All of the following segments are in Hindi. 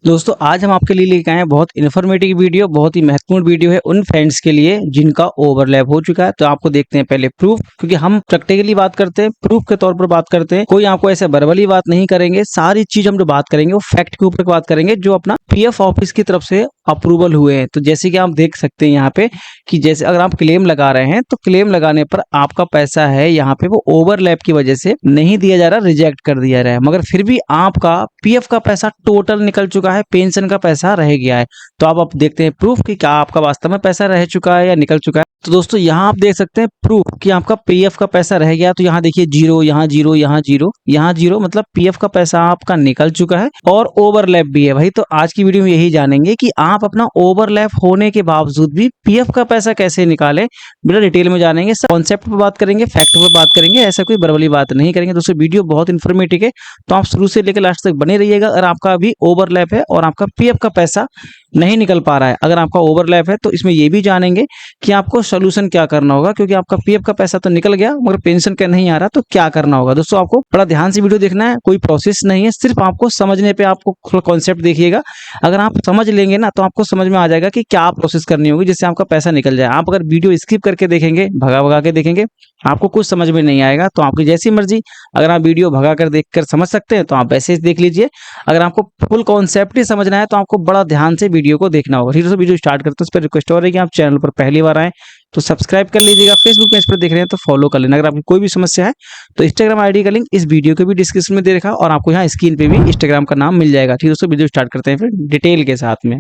दोस्तों आज हम आपके लिए लेके आए हैं बहुत इन्फॉर्मेटिव वीडियो। बहुत ही महत्वपूर्ण वीडियो है उन फ्रेंड्स के लिए जिनका ओवरलैप हो चुका है। तो आपको देखते हैं पहले प्रूफ, क्योंकि हम प्रैक्टिकली बात करते हैं, प्रूफ के तौर पर बात करते हैं। कोई आपको ऐसे बरबली बात नहीं करेंगे। सारी चीज हम जो बात करेंगे वो फैक्ट के ऊपर बात करेंगे जो अपना पीएफ ऑफिस की तरफ से अप्रूवल हुए हैं। तो जैसे कि आप देख सकते हैं यहाँ पे कि जैसे अगर आप क्लेम लगा रहे हैं तो क्लेम लगाने पर आपका पैसा है यहाँ पे वो ओवरलैप की वजह से नहीं दिया जा रहा, रिजेक्ट कर दिया रहा है, मगर फिर भी आपका पीएफ का पैसा टोटल निकल चुका है, पेंशन का पैसा रह गया है। तो आप देखते हैं प्रूफ कि क्या आपका वास्तव में पैसा रह चुका है या निकल चुका है। तो दोस्तों यहाँ आप देख सकते हैं प्रूफ कि आपका पीएफ का पैसा रह गया। तो यहाँ देखिए जीरो, यहाँ जीरो, यहाँ जीरो, यहाँ जीरो, मतलब पीएफ का पैसा आपका निकल चुका है और ओवरलैप भी है भाई। तो आज की वीडियो में यही जानेंगे कि आप अपना ओवरलैप होने के बावजूद भी पीएफ का पैसा कैसे निकालें। बिना डिटेल में जानेंगे, कॉन्सेप्ट पर बात करेंगे, फैक्ट पर बात करेंगे, ऐसा कोई बरबली बात नहीं करेंगे। दोस्तों वीडियो बहुत इन्फॉर्मेटिव है, तो आप शुरू से लेकर लास्ट तक बने रहिएगा। अगर आपका अभी ओवरलैप है और आपका पीएफ का पैसा नहीं निकल पा रहा है, अगर आपका ओवरलैप है तो इसमें ये भी जानेंगे कि आपको सोल्यूशन क्या करना होगा, क्योंकि आपका पीएफ का पैसा तो निकल गया मगर पेंशन का नहीं आ रहा, तो क्या करना होगा। दोस्तों आपको बड़ा ध्यान से वीडियो देखना है, कोई प्रोसेस नहीं है, सिर्फ आपको समझने पे आपको कॉन्सेप्ट देखिएगा। अगर आप समझ लेंगे ना तो आपको समझ में आ जाएगा कि क्या प्रोसेस करनी होगी जिससे आपका पैसा निकल जाए। आप अगर वीडियो स्किप करके देखेंगे, भगा भगा के देखेंगे, आपको कुछ समझ में नहीं आएगा। तो आपकी जैसी मर्जी, अगर आप वीडियो भगा कर देख कर समझ सकते हैं तो आप वैसे ही देख लीजिए। अगर आपको फुल कॉन्सेप्ट ही समझना है तो आपको बड़ा ध्यान से वीडियो को देखना होगा। ठीक है, वीडियो स्टार्ट करते हैं। उस पर रिक्वेस्ट हो रही है कि आप चैनल पर पहली बार आए तो सब्सक्राइब कर लीजिएगा। फेसबुक पेज पर देख रहे हैं तो फॉलो कर लेना। अगर आपकी कोई भी समस्या है तो इंस्टाग्राम आईडी का लिंक इस वीडियो के भी डिस्क्रिप्शन में दे रखा और आपको यहाँ स्क्रीन पे भी इंस्टाग्राम का नाम मिल जाएगा। ठीक है दोस्तों, वीडियो स्टार्ट करते हैं फिर डिटेल के साथ में।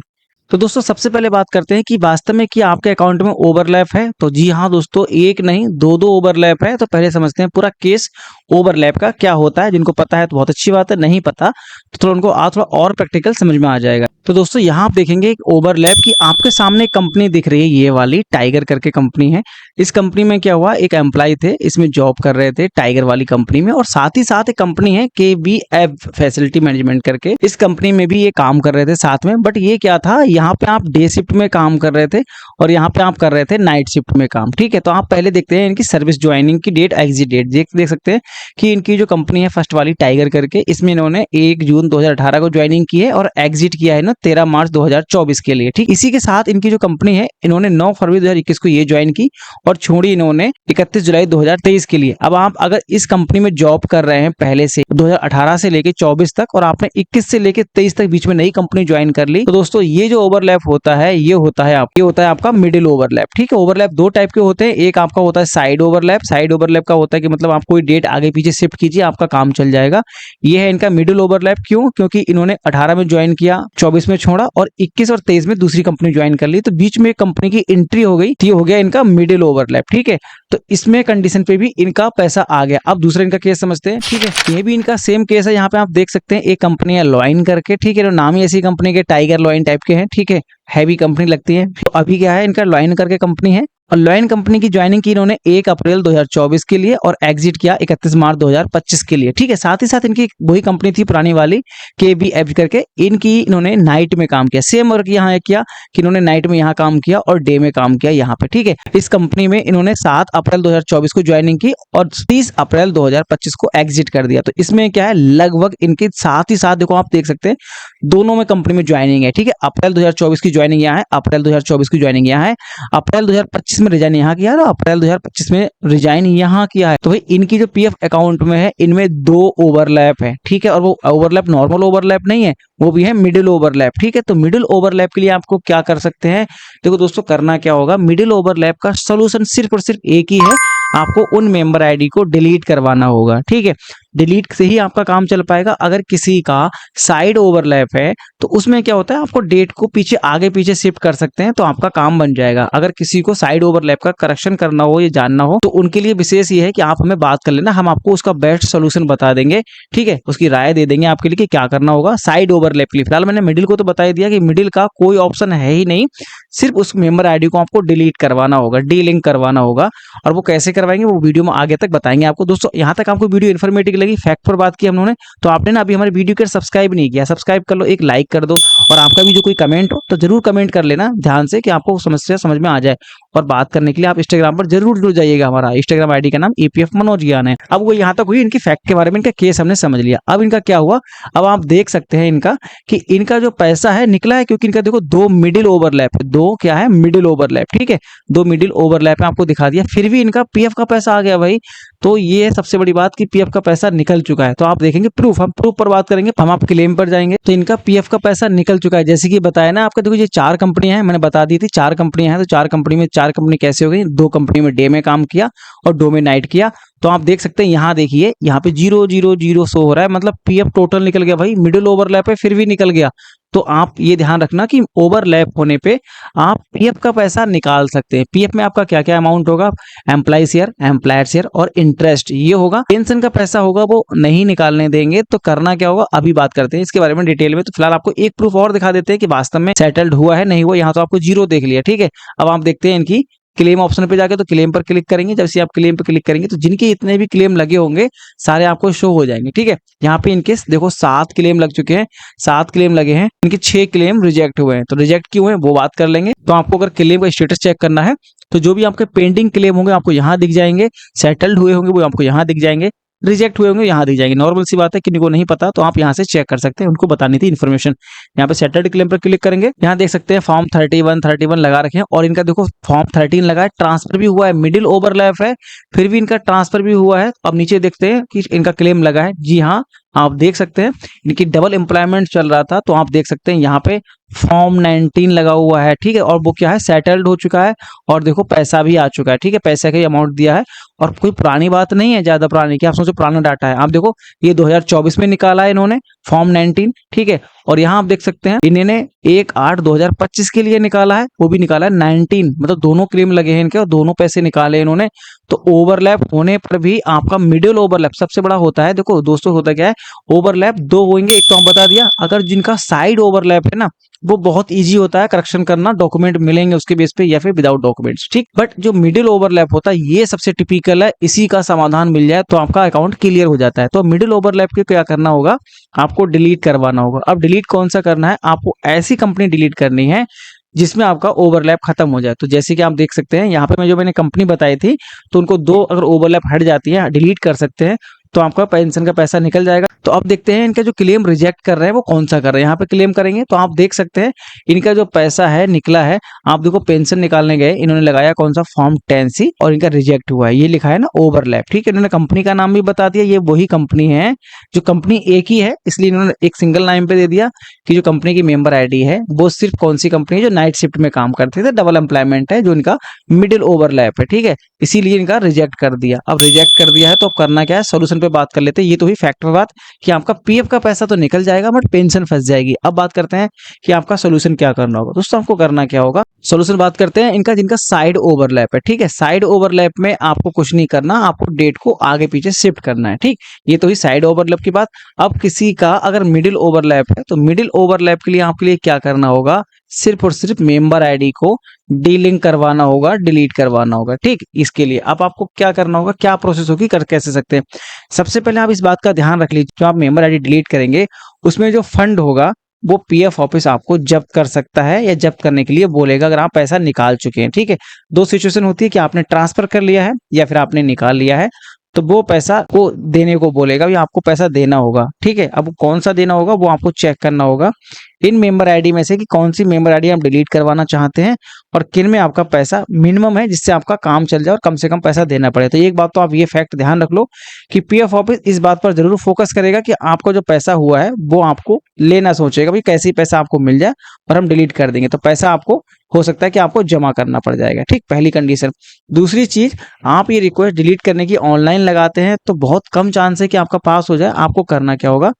तो दोस्तों सबसे पहले बात करते हैं कि वास्तव में कि आपके अकाउंट में ओवरलैप है। तो जी हाँ दोस्तों, एक नहीं दो ओवरलैप है। तो पहले समझते हैं पूरा केस ओवरलैप का क्या होता है। जिनको पता है तो बहुत अच्छी बात है, नहीं पता तो थोड़ा उनको थोड़ा और प्रैक्टिकल समझ में आ जाएगा। तो दोस्तों यहाँ आप देखेंगे एक ओवरलैप की आपके सामने कंपनी दिख रही है, ये वाली टाइगर करके कंपनी है। इस कंपनी में क्या हुआ, एक एम्प्लॉय थे, इसमें जॉब कर रहे थे टाइगर वाली कंपनी में, और साथ ही साथ एक कंपनी है KBF फैसिलिटी मैनेजमेंट करके, इस कंपनी में भी ये काम कर रहे थे साथ में। बट ये क्या था, यहाँ पे आप डे शिफ्ट में काम कर रहे थे और यहाँ पे आप कर रहे थे नाइट शिफ्ट में काम। ठीक है, तो आप पहले देखते हैं इनकी सर्विस ज्वाइनिंग की डेट, एग्जिट डेट देख सकते हैं कि इनकी जो कंपनी है फर्स्ट वाली टाइगर करके, इसमें इन्होंने 1 जून 2018 को ज्वाइनिंग की है और एग्जिट किया है ना 13 मार्च 2024 के लिए। ठीक, इसी के साथ इनकी जो कंपनी है इन्होंने 9 फरवरी 2021 को ये ज्वाइन की और छोड़ी इन्होंने 31 जुलाई 2023 के लिए। अब आप अगर इस कंपनी में जॉब कर रहे हैं पहले से 2018 से लेके 24 तक और आपने 21 से लेके 23 तक बीच में नई कंपनी ज्वाइन कर ली, तो दोस्तों ये जो ओवरलैप होता है ये होता है आपका मिडिल ओवरलैप। ठीक है, ओवरलैप दो टाइप के होते हैं। एक आपका होता है साइड ओवरलैप। साइड ओवरलैप का होता है कि मतलब आप कोई डेट आगे पीछे शिफ्ट कीजिए, आपका काम चल जाएगा। ये है इनका मिडिल ओवरलैप। क्यों? क्योंकि इन्होंने 18 में ज्वाइन किया, 24 में छोड़ा और 21 और 23 में दूसरी कंपनी ज्वाइन कर ली, तो बीच में कंपनी की एंट्री हो गई, तो ये हो गया इनका मिडिल ओवरलैप। ठीक है, तो इसमें कंडीशन पे भी इनका पैसा आ गया। अब दूसरा इनका केस समझते हैं। ठीक है, ये भी इनका सेम केस है। यहाँ पे आप देख सकते हैं एक कंपनी है लॉइन करके। ठीक है, नाम ही ऐसी कंपनी के टाइगर लॉइन टाइप के हैं। ठीक है, हैवी कंपनी लगती है। तो अभी क्या है, इनका लॉइन करके कंपनी है और लॉइन कंपनी की ज्वाइनिंग की इन्होंने 1 अप्रैल 2024 के लिए और एग्जिट किया 31 मार्च 2025 के लिए। ठीक है, साथ ही साथ इनकी वही कंपनी थी पुरानी वाली KBF करके, इनकी इन्होंने नाइट में काम किया। सेम वर्क यहाँ किया कि इन्होंने नाइट में यहाँ काम किया और डे में काम किया यहाँ पे। ठीक है, इस कंपनी में इन्होंने 7 अप्रैल 2024 को ज्वाइनिंग की और 30 अप्रैल 2025 को एग्जिट कर दिया। तो इसमें क्या है, लगभग इनके साथ ही साथ देखो आप देख सकते हैं दोनों में कंपनी में ज्वाइनिंग है। ठीक है, अप्रैल 2024 की ज्वाइनिंग यहाँ है, अप्रैल 2024 की ज्वाइनिंग यहाँ है, अप्रैल 2025 में रिजाइन यहाँ किया और अप्रैल 2025 में रिजाइन यहाँ किया है। तो भाई इनकी जो पीएफ अकाउंट में है इनमें 2 ओवरलैप है। ठीक है, और वो ओवरलैप नॉर्मल ओवरलैप नहीं है, वो भी है मिडिल ओवरलैप। ठीक है, तो मिडिल ओवरलैप के लिए आपको क्या कर सकते हैं, देखो दोस्तों करना क्या होगा, मिडिल ओवरलैप का सोल्यूशन सिर्फ और सिर्फ एक ही है, आपको उन मेंबर आईडी को डिलीट करवाना होगा। ठीक है, डिलीट से ही आपका काम चल पाएगा। अगर किसी का साइड ओवरलैप है तो उसमें क्या होता है, आपको डेट को पीछे आगे पीछे शिफ्ट कर सकते हैं तो आपका काम बन जाएगा। अगर किसी को साइड ओवरलैप का करेक्शन करना हो, ये जानना हो, तो उनके लिए विशेष ये है कि आप हमें बात कर लेना, हम आपको उसका बेस्ट सोल्यूशन बता देंगे। ठीक है, उसकी राय दे देंगे आपके लिए कि क्या करना होगा साइड ओवरलैप के लिए। फिलहाल मैंने मिडिल को तो बता ही दिया कि मिडिल का कोई ऑप्शन है ही नहीं, सिर्फ उस मेंबर आईडी को आपको डिलीट करवाना होगा, डी लिंक करवाना होगा। और वो कैसे करवाएंगे वो वीडियो में आगे तक बताएंगे आपको। दोस्तों यहाँ तक आपको वीडियो इन्फॉर्मेटिव मिलेगी, फैक्ट पर बात की हम लोगने। तो आपने ना अभी हमारे वीडियो को सब्सक्राइब नहीं किया, सब्सक्राइब कर लो, एक लाइक कर दो, और आपका भी जो कोई कमेंट हो तो जरूर कमेंट कर लेना ध्यान से, कि आपको समस्या समझ में आ जाए। और बात करने के लिए आप इंस्टाग्राम पर जरूर जुड़ जाइएगा, हमारा इंस्टाग्राम आईडी का नाम ईपीएफ मनोज ज्ञान है। अब वो यहाँ तक हुई इनकी फैक्ट के बारे में, इनका केस हमने समझ लिया। अब इनका क्या हुआ, अब आप देख सकते हैं इनका कि इनका जो पैसा है निकला है, क्योंकि इनका देखो दो मिडिल ओवरलैप है, दो क्या है मिडिल ओवरलैप, ठीक है, दो मिडिल ओवरलैप है, आपको दिखा दिया, फिर भी इनका पीएफ का पैसा आ गया भाई। तो ये है सबसे बड़ी बात कि पीएफ का पैसा निकल चुका है। तो आप देखेंगे प्रूफ, हम प्रूफ पर बात करेंगे, हम आप क्लेम पर जाएंगे। तो इनका पीएफ का पैसा निकल चुका है, जैसे कि बताया ना आपका। देखो ये 4 कंपनियां हैं, मैंने बता दी थी 4 कंपनियां हैं। तो 4 कंपनी में 4 कंपनी कैसे हो गई, 2 कंपनी में डे में काम किया और 2 में नाइट किया। तो आप देख सकते हैं यहाँ देखिए, यहाँ पे 000 शो हो रहा है, मतलब पीएफ टोटल निकल गया भाई, मिडिल ओवरलैप है फिर भी निकल गया। तो आप ये ध्यान रखना कि ओवरलैप होने पे आप पीएफ का पैसा निकाल सकते हैं। पीएफ में आपका क्या क्या अमाउंट होगा, एम्प्लॉय शेयर, एम्प्लॉयर शेयर और इंटरेस्ट, ये होगा। पेंशन का पैसा होगा वो नहीं निकालने देंगे। तो करना क्या होगा अभी बात करते हैं इसके बारे में डिटेल में। तो फिलहाल आपको एक प्रूफ और दिखा देते हैं कि वास्तव में सेटल्ड हुआ है नहीं हुआ। यहाँ तो आपको 0 देख लिया, ठीक है। अब आप देखते हैं इनकी क्लेम ऑप्शन पे जाके, तो क्लेम पर क्लिक करेंगे। जब से आप क्लेम पर क्लिक करेंगे तो जिनके इतने भी क्लेम लगे होंगे सारे आपको शो हो जाएंगे, ठीक है। यहाँ पे इनके देखो 7 क्लेम लग चुके हैं, 7 क्लेम लगे हैं, इनके 6 क्लेम रिजेक्ट हुए हैं। तो रिजेक्ट क्यों है वो बात कर लेंगे। तो आपको अगर क्लेम का स्टेटस चेक करना है तो जो भी आपके पेंडिंग क्लेम होंगे आपको यहाँ दिख जाएंगे, सेटल्ड हुए होंगे वो आपको यहाँ दिख जाएंगे, रिजेक्ट हुए होंगे यहाँ दिख जाएंगे। नॉर्मल सी बात है, किसी को नहीं पता तो आप यहाँ से चेक कर सकते हैं, उनको बतानी थी इन्फॉर्मेशन। यहाँ पे सेटल्ड क्लेम पर क्लिक करेंगे, यहाँ देख सकते हैं फॉर्म 31 लगा रखे हैं, और इनका देखो फॉर्म 13 लगा है, ट्रांसफर भी हुआ है, मिडिल ओवरलैप है फिर भी इनका ट्रांसफर भी हुआ है। अब नीचे देखते हैं कि इनका क्लेम लगा है, जी हाँ आप देख सकते हैं इनकी डबल एम्प्लॉयमेंट चल रहा था। तो आप देख सकते हैं यहाँ पे फॉर्म 19 लगा हुआ है, ठीक है, और वो क्या है सेटल्ड हो चुका है, और देखो पैसा भी आ चुका है, ठीक है, पैसे का अमाउंट दिया है। और कोई पुरानी बात नहीं है, ज्यादा पुरानी क्या आप सोचो पुराना डाटा है। आप देखो ये 2024 में निकाला है इन्होंने फॉर्म 19, ठीक है। और यहाँ आप देख सकते हैं इन्होंने 1/8/2025 के लिए निकाला है, वो भी निकाला है 19, मतलब दोनों क्लेम लगे हैं इनके और दोनों पैसे निकाले इन्होंने। तो ओवरलैप होने पर भी आपका मिडिल ओवरलैप सबसे बड़ा होता है। देखो दोस्तों होता क्या है, ओवरलैप 2 होंगे, एक तो हम बता दिया, अगर जिनका साइड ओवरलैप है ना वो बहुत इजी होता है करेक्शन करना, डॉक्यूमेंट मिलेंगे उसके बेस पे या फिर विदाउट डॉक्यूमेंट्स, ठीक। बट जो मिडिल ओवरलैप होता है ये सबसे टिपिकल है, इसी का समाधान मिल जाए तो आपका अकाउंट क्लियर हो जाता है। तो मिडिल ओवरलैप के क्या करना होगा, आपको डिलीट करवाना होगा। अब डिलीट कौन सा करना है, आपको ऐसी कंपनी डिलीट करनी है जिसमें आपका ओवरलैप खत्म हो जाए। तो जैसे कि आप देख सकते हैं यहाँ पे मैंने कंपनी बताई थी, तो उनको 2 अगर ओवरलैप हट जाती है डिलीट कर सकते हैं, तो आपका पेंशन का पैसा निकल जाएगा। तो अब देखते हैं इनका जो क्लेम रिजेक्ट कर रहे हैं वो कौन सा कर रहे हैं। यहाँ पे क्लेम करेंगे तो आप देख सकते हैं इनका जो पैसा है निकला है। आप देखो पेंशन निकालने गए, इन्होंने लगाया कौन सा फॉर्म 10C और इनका रिजेक्ट हुआ है, ये लिखा है ना ओवरलैप, ठीक है। इन्होंने कंपनी का नाम भी बता दिया, ये वही कंपनी है जो कंपनी एक ही है, इसलिए इन्होंने एक सिंगल नाम पे दे दिया कि जो कंपनी की मेंबर आईडी है वो सिर्फ कौन सी कंपनी है जो नाइट शिफ्ट में काम करते थे, डबल एम्प्लॉयमेंट है, जो इनका मिडिल ओवरलैप है, ठीक है, इसीलिए इनका रिजेक्ट कर दिया। अब रिजेक्ट कर दिया है तो अब करना क्या है, सोल्यूशन पे बात कर लेते हैं। ये तो ही फैक्ट पे बात कि आपका पीएफ का पैसा तो निकल जाएगा बट पेंशन फंस जाएगी। अब बात करते हैं कि आपका सोल्यूशन क्या करना होगा। दोस्तों आपको करना क्या होगा, सोल्यूशन बात करते हैं इनका जिनका साइड ओवरलैप है, ठीक है। साइड ओवरलैप में आपको कुछ नहीं करना, आपको डेट को आगे पीछे शिफ्ट करना है, ठीक। ये तो ही साइड ओवरलैप की बात। अब किसी का अगर मिडिल ओवरलैप है तो मिडिल ओवरलैप के लिए आपके लिए क्या करना होगा, सिर्फ और सिर्फ मेंबर आईडी को डीलिंक करवाना होगा, डिलीट करवाना होगा, ठीक। इसके लिए अब आपको क्या करना होगा, क्या प्रोसेस होगी, कर कैसे सकते हैं। सबसे पहले आप इस बात का ध्यान रख लीजिए, जो आप मेंबर आईडी डिलीट करेंगे उसमें जो फंड होगा वो पीएफ ऑफिस आपको जब्त कर सकता है या जब्त करने के लिए बोलेगा अगर आप पैसा निकाल चुके हैं, ठीक है। 2 सिचुएशन होती है कि आपने ट्रांसफर कर लिया है या फिर आपने निकाल लिया है, तो वो पैसा को देने को बोलेगा या आपको पैसा देना होगा, ठीक है। अब कौन सा देना होगा वो आपको चेक करना होगा इन मेंबर आईडी में से कि कौन सी मेंबर आईडी आप डिलीट करवाना चाहते हैं और किन में आपका पैसा मिनिमम है जिससे आपका काम चल जाए और कम से कम पैसा देना पड़े। तो एक बात तो आप ये फैक्ट ध्यान रख लो कि पीएफ ऑफिस इस बात पर जरूर फोकस करेगा कि आपका जो पैसा हुआ है वो आपको लेना सोचेगा, भाई कैसे पैसा आपको मिल जाए और हम डिलीट कर देंगे, तो पैसा आपको हो सकता है कि आपको जमा करना पड़ जाएगा, ठीक, पहली कंडीशन। दूसरी चीज, आप ये रिक्वेस्ट डिलीट करने की ऑनलाइन लगाते हैं तो बहुत कम चांस है कि आपका पास हो जाए। आपको करना क्या होगा,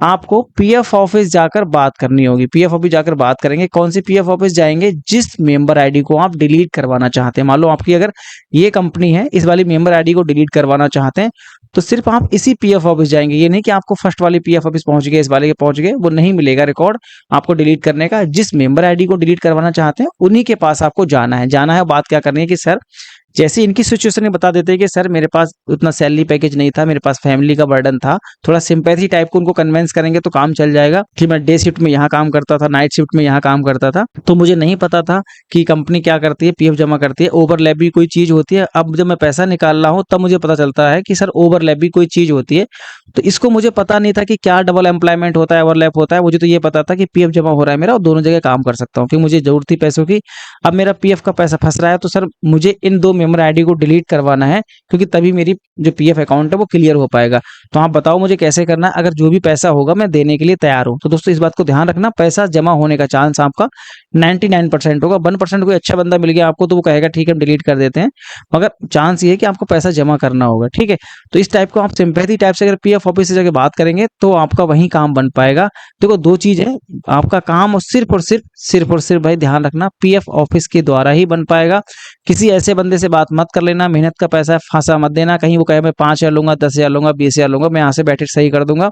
आपको पीएफ ऑफिस जाकर बात करनी होगी। पीएफ ऑफिस जाकर बात करेंगे, कौन सी पीएफ ऑफिस जाएंगे, जिस मेंबर आईडी को आप डिलीट करवाना चाहते हैं। मान लो आपकी अगर ये कंपनी है, इस वाली मेंबर आईडी को डिलीट करवाना चाहते हैं तो सिर्फ आप इसी पीएफ ऑफिस जाएंगे। ये नहीं कि आपको फर्स्ट वाली पीएफ ऑफिस पहुंच गए, इस वाले के पहुंच गए, वो नहीं मिलेगा रिकॉर्ड आपको डिलीट करने का। जिस मेंबर आईडी को डिलीट करवाना चाहते हैं उन्हीं के पास आपको जाना है। बात क्या करनी है कि सर जैसे इनकी सिचुएशन में बता देते हैं कि सर मेरे पास उतना सैलरी पैकेज नहीं था, मेरे पास फैमिली का बर्डन था, थोड़ा सिंपैथी टाइप को उनको कन्विंस करेंगे तो काम चल जाएगा कि मैं डे शिफ्ट में यहाँ काम करता था, नाइट शिफ्ट में यहाँ काम करता था, तो मुझे नहीं पता था कि कंपनी क्या करती है, पीएफ जमा करती है, ओवरलैप भी कोई चीज होती है। अब जब मैं पैसा निकाल रहा हूँ तब मुझे पता चलता है कि सर ओवरलैप भी कोई चीज होती है। तो इसको मुझे पता नहीं था कि क्या डबल एम्प्लॉयमेंट होता है, ओवरलैप होता है। मुझे तो ये पता था कि पीएफ जमा हो रहा है मेरा और दोनों जगह काम कर सकता हूँ। फिर मुझे जरूरत थी पैसों की, अब मेरा पीएफ का पैसा फंस रहा है, तो सर मुझे इन 2 मेंबर आईडी को डिलीट करवाना है, क्योंकि तभी मेरी जो पीएफ अकाउंट है वो क्लियर हो पाएगा। तो आप बताओ मुझे कैसे करना है? अगर जो भी पैसा होगा मैं देने के लिए तैयार हूँ। तो दोस्तों इस बात को ध्यान रखना, पैसा जमा होने का चांस आपका 99% होगा। 1% कोई अच्छा बंदा मिल गया आपको तो वो कहेगा ठीक है हम डिलीट कर देते हैं, मगर चांस ये है कि आपको पैसा जमा करना होगा। ठीक है, तो इस टाइप को आप सिंपैथी टाइप से अगर पीएफ ऑफिस से जाके बात करेंगे तो आपका वही काम बन पाएगा। देखो 2 चीज है, आपका काम और सिर्फ भाई ध्यान रखना पीएफ ऑफिस के द्वारा ही बन पाएगा। किसी ऐसे बंदे से बात मत कर लेना, मेहनत का पैसा है फांसा मत देना, कहीं वो कहे मैं 5,000 लूंगा, 10,000 लूंगा, 20,000 लूंगा, मैं यहाँ से बैठे सही कर दूंगा,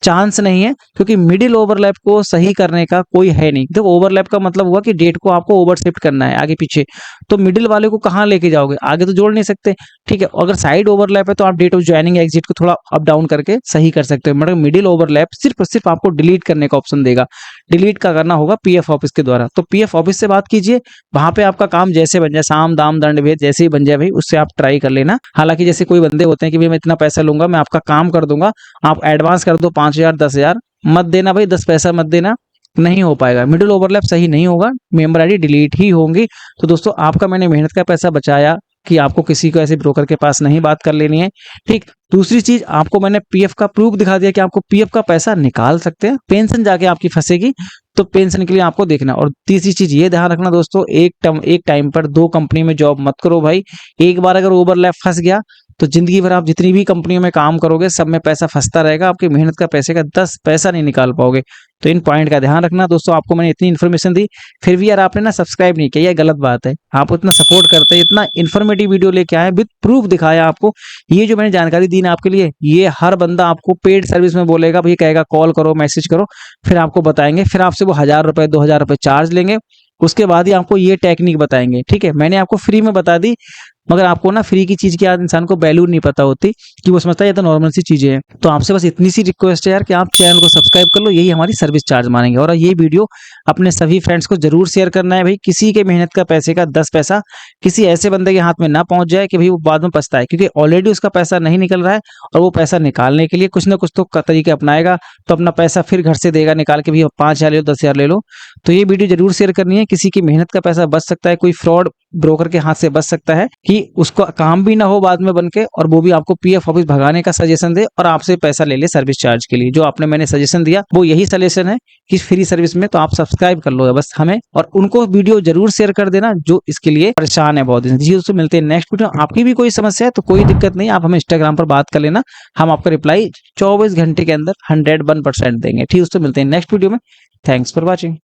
चांस नहीं है। क्योंकि मिडिल ओवरलैप को सही करने का कोई है नहीं। देखो ओवरलैप का मतलब हुआ कि डेट को आपको ओवर शिफ्ट करना है आगे पीछे, तो मिडिल वाले को कहाँ लेके जाओगे, आगे तो जोड़ नहीं सकते। ठीक है, अगर साइड ओवरलैप है तो आप डेट ऑफ ज्वाइनिंग एग्जिट को थोड़ा अप डाउन करके सही कर सकते हो, मतलब मिडिल ओवरलैप सिर्फ और सिर्फ आपको डिलीट करने का ऑप्शन देगा। डिलीट का करना होगा पीएफ ऑफिस के द्वारा। तो पीएफ ऑफिस से बात कीजिए, वहां पे आपका काम जैसे बन जाए, साम दाम दंड भेद जैसे ही बन जाए भाई, उससे आप ट्राई कर लेना। हालांकि जैसे कोई बंदे होते हैं कि भाई मैं इतना पैसा लूंगा, मैं आपका काम कर दूंगा, आप एडवांस कर दो 5,000 10,000, मत देना भाई, 10 पैसा मत देना, नहीं हो पाएगा। मिडिल ओवरलैप सही नहीं होगा, मेंबर आईडी डिलीट ही होंगी। तो दोस्तों आपका मैंने मेहनत का पैसा बचाया कि आपको किसी को ऐसे ब्रोकर के पास नहीं बात कर लेनी है। ठीक, दूसरी चीज आपको मैंने पीएफ का प्रूफ दिखा दिया कि आपको पीएफ का पैसा निकाल सकते हैं, पेंशन जाके आपकी फंसेगी तो पेंशन के लिए आपको देखना। और तीसरी चीज ये ध्यान रखना दोस्तों, एक टाइम पर 2 कंपनी में जॉब मत करो भाई। एक बार अगर ओवरलैप फंस गया तो जिंदगी भर आप जितनी भी कंपनियों में काम करोगे सब में पैसा फंसता रहेगा, आपकी मेहनत का पैसे का 10 पैसा नहीं निकाल पाओगे। तो इन पॉइंट का ध्यान रखना दोस्तों। आपको मैंने इतनी इन्फॉर्मेशन दी, फिर भी यार आपने ना सब्सक्राइब नहीं किया, ये गलत बात है। आप इतना सपोर्ट करते हैं, इतना इन्फॉर्मेटिव वीडियो लेके आए, विद प्रूफ दिखाया आपको। ये जो मैंने जानकारी दी ना आपके लिए, ये हर बंदा आपको पेड सर्विस में बोलेगा, भाई कहेगा कॉल करो मैसेज करो, फिर आपको बताएंगे, फिर आपसे वो 1,000 रुपए 2,000 रुपए चार्ज लेंगे। उसके बाद ही आपको ये टेक्निक बताएंगे। ठीक है, मैंने आपको फ्री में बता दी, मगर आपको ना फ्री की चीज की आज इंसान को वैल्यू नहीं पता होती, कि वो समझता है ये तो नॉर्मल सी चीजें हैं। तो आपसे बस इतनी सी रिक्वेस्ट है यार कि आप चैनल को सब्सक्राइब कर लो, यही हमारी सर्विस चार्ज मानेंगे। और ये वीडियो अपने सभी फ्रेंड्स को जरूर शेयर करना है भाई, किसी के मेहनत का पैसे का 10 पैसा किसी ऐसे बंदे के हाथ में ना पहुंच जाए कि भाई वो बाद में पछताए, क्योंकि ऑलरेडी उसका पैसा नहीं निकल रहा है और वो पैसा निकालने के लिए कुछ ना कुछ तो तरीके अपनाएगा, तो अपना पैसा फिर घर से देगा निकाल के, भी 5,000 ले लो 10,000 ले लो। तो ये वीडियो जरूर शेयर करनी है, किसी की मेहनत का पैसा बच सकता है, कोई फ्रॉड ब्रोकर के हाथ से बच सकता है कि उसको काम भी ना हो बाद में बनके, और वो भी आपको पीएफ ऑफिस भगाने का सजेशन दे और आपसे पैसा ले ले सर्विस चार्ज के लिए। जो आपने मैंने सजेशन दिया वो यही सजेशन है कि फ्री सर्विस में, तो आप सब्सक्राइब कर लो बस हमें, और उनको वीडियो जरूर शेयर कर देना जो इसके लिए परेशान है बहुत दिन से। जी दोस्तों मिलते हैं नेक्स्ट वीडियो। आपकी भी कोई समस्या है तो कोई दिक्कत नहीं, आप हमें इंस्टाग्राम पर बात कर लेना, हम आपको रिप्लाई 24 घंटे के अंदर 101% देंगे। ठीक दोस्तों मिलते हैं नेक्स्ट वीडियो में। Thanks for watching.